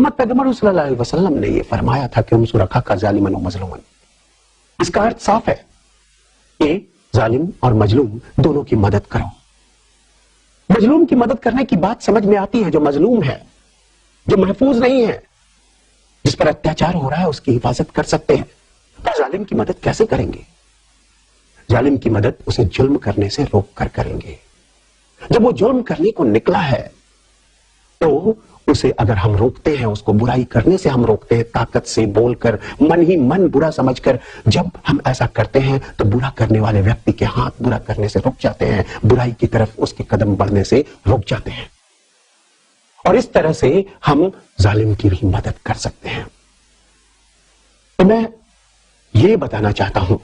मोहम्मद पैगंबर सल्लल्लाहु अलैहि वसल्लम ने यह फरमाया था कि उनसुर अखाका ज़ालिमन व मज़लूमन। इसका अर्थ साफ है कि जालिम और मजलूम दोनों की मदद करो। मजलूम की मदद करने की बात समझ में आती है, जो मजलूम है, जो महफूज नहीं है, जिस पर अत्याचार हो रहा है, उसकी हिफाजत कर सकते हैं। तो जालिम की मदद कैसे करेंगे? जालिम की मदद उसे जुल्म करने से रोक कर करेंगे। जब वो जुल्म करने को निकला है तो उसे अगर हम रोकते हैं, उसको बुराई करने से हम रोकते हैं, ताकत से बोलकर, मन ही मन बुरा समझकर, जब हम ऐसा करते हैं तो बुरा करने वाले व्यक्ति के हाथ बुरा करने से रुक जाते हैं, बुराई की तरफ उसके कदम बढ़ने से रुक जाते हैं। और इस तरह से हम जालिम की भी मदद कर सकते हैं। तो मैं ये बताना चाहता हूं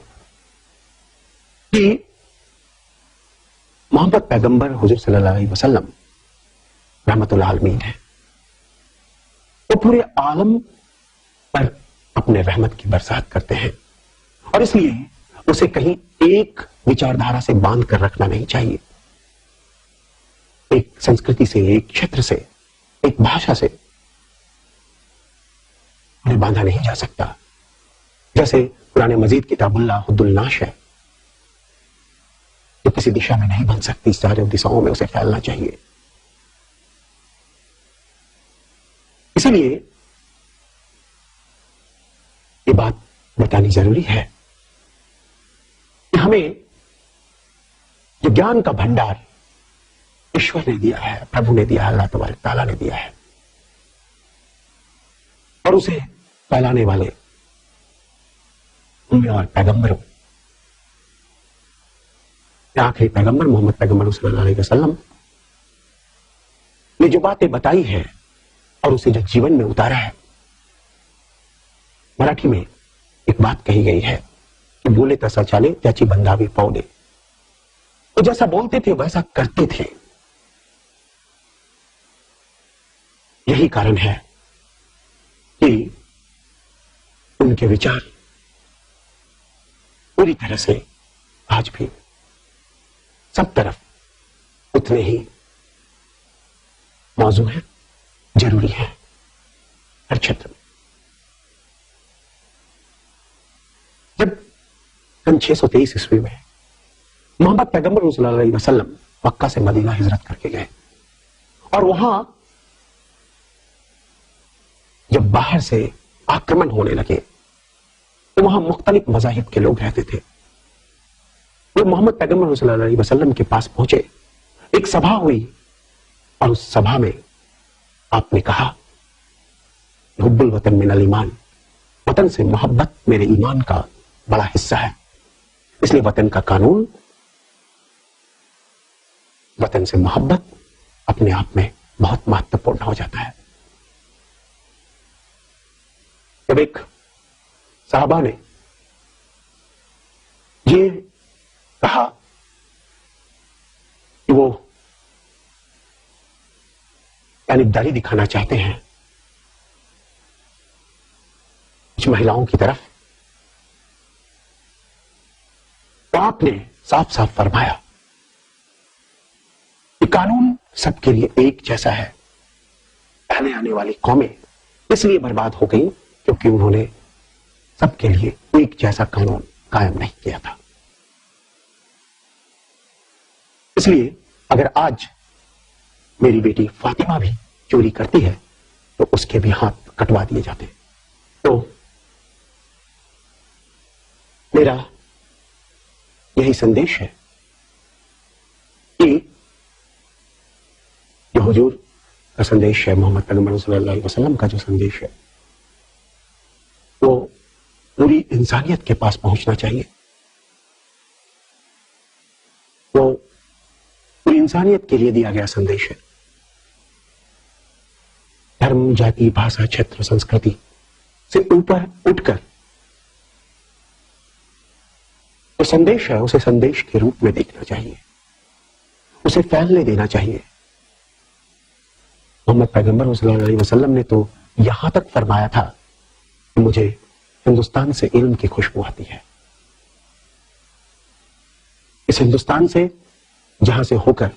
कि मोहम्मद पैगंबर हुजूर सल्लल्लाहु अलैहि वसल्लम रहमतुल आलमीन है। वो पूरे आलम पर अपने रहमत की बरसात करते हैं और इसलिए उसे कहीं एक विचारधारा से बांध कर रखना नहीं चाहिए। एक संस्कृति से, एक क्षेत्र से, एक भाषा से उन्हें बांधा नहीं जा सकता। जैसे कुरान मजीद किताबुल्लाह हुद्दुल नाश है, जो किसी दिशा में नहीं बन सकती, चारों दिशाओं में उसे फैलना चाहिए। इसीलिए ये बात बतानी जरूरी है कि हमें जो ज्ञान का भंडार ईश्वर ने दिया है, प्रभु ने दिया है, अल्लाह तबारक ताला ने दिया है, और उसे फैलाने वाले उम्मे और पैगंबरों, आखिरी पैगंबर मोहम्मद पैगंबर सल्लल्लाहु अलैहि वसल्लम ने जो बातें बताई है और उसे जो जीवन में उतारा है। मराठी में एक बात कही गई है कि बोले तसा चाले त्याची बंधावी पाव दे। वो जैसा बोलते थे वैसा करते थे। यही कारण है कि उनके विचार पूरी तरह से आज भी सब तरफ उतने ही मौजू है, जरूरी है, हर क्षेत्र में। जब सन 623 ईस्वी में मोहम्मद पैगंबर सल्लल्लाहु अलैहि वसल्लम मक्का से मदीना हिजरत करके गए और वहां जब बाहर से आक्रमण होने लगे तो वहां मुख्तलिफ मज़ाहिब के लोग रहते थे। वो मोहम्मद पैगंबर सल्लल्लाहु अलैहि वसल्लम के पास पहुंचे, एक सभा हुई और उस सभा में आपने कहा, हुब्बुल वतन मिनल ईमान, वतन से मोहब्बत मेरे ईमान का बड़ा हिस्सा है। इसलिए वतन का कानून, वतन से मोहब्बत अपने आप में बहुत महत्वपूर्ण हो जाता है। जब एक साहबा ने ये कहा कि वो जानिबदारी दिखाना चाहते हैं कुछ महिलाओं की तरफ, तो आपने साफ साफ फरमाया कि कानून सबके लिए एक जैसा है। पहले आने वाली कौमें इसलिए बर्बाद हो गई क्योंकि उन्होंने सबके लिए एक जैसा कानून कायम नहीं किया था। इसलिए अगर आज मेरी बेटी फातिमा भी चोरी करती है तो उसके भी हाथ कटवा दिए जाते हैं। तो मेरा यही संदेश है कि जो हुजूर का संदेश है, मोहम्मद पैगंबर सल्लल्लाहु अलैहि वसल्लम का जो संदेश है, वो पूरी इंसानियत के पास पहुंचना चाहिए। वो पूरी इंसानियत के लिए दिया गया संदेश है। धर्म, जाति, भाषा, क्षेत्र, संस्कृति से ऊपर उठकर जो संदेश है उसे संदेश के रूप में देखना चाहिए, उसे फैलने देना चाहिए। मोहम्मद पैगंबर सल्लल्लाहु अलैहि वसल्लम ने तो यहां तक फरमाया था कि मुझे हिंदुस्तान से इल्म की खुशबू आती है। इस हिंदुस्तान से जहां से होकर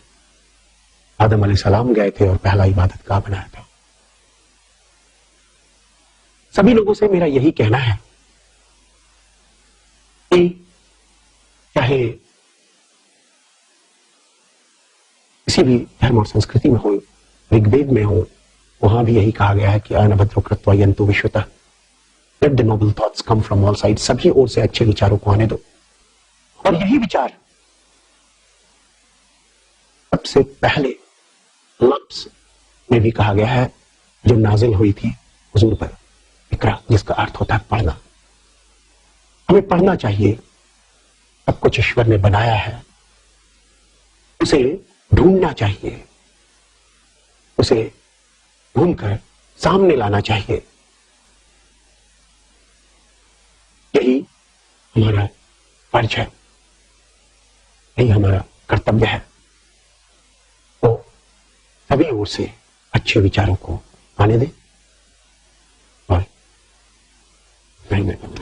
आदम अलैहिस्सलाम गए थे और पहला इबादत गाह बनाया था, सभी लोगों से मेरा यही कहना है कि चाहे किसी भी धर्म और संस्कृति में हो, ऋग्वेद में हो, वहां भी यही कहा गया है कि अनभद्रो कृत्वा यन्तु विश्वतः, let the noble thoughts come from all side. सभी ओर से अच्छे विचारों को आने दो। और यही विचार सबसे पहले लफ्ज में भी कहा गया है जो नाजिल हुई थी हुजूर पर, इकरा, जिसका अर्थ होता है पढ़ना। हमें पढ़ना चाहिए। सब कुछ ईश्वर ने बनाया है, उसे ढूंढना चाहिए, उसे ढूंढकर सामने लाना चाहिए। यही हमारा फर्ज है, यही हमारा कर्तव्य है। तो सभी ओर से अच्छे विचारों को आने दें और नहीं।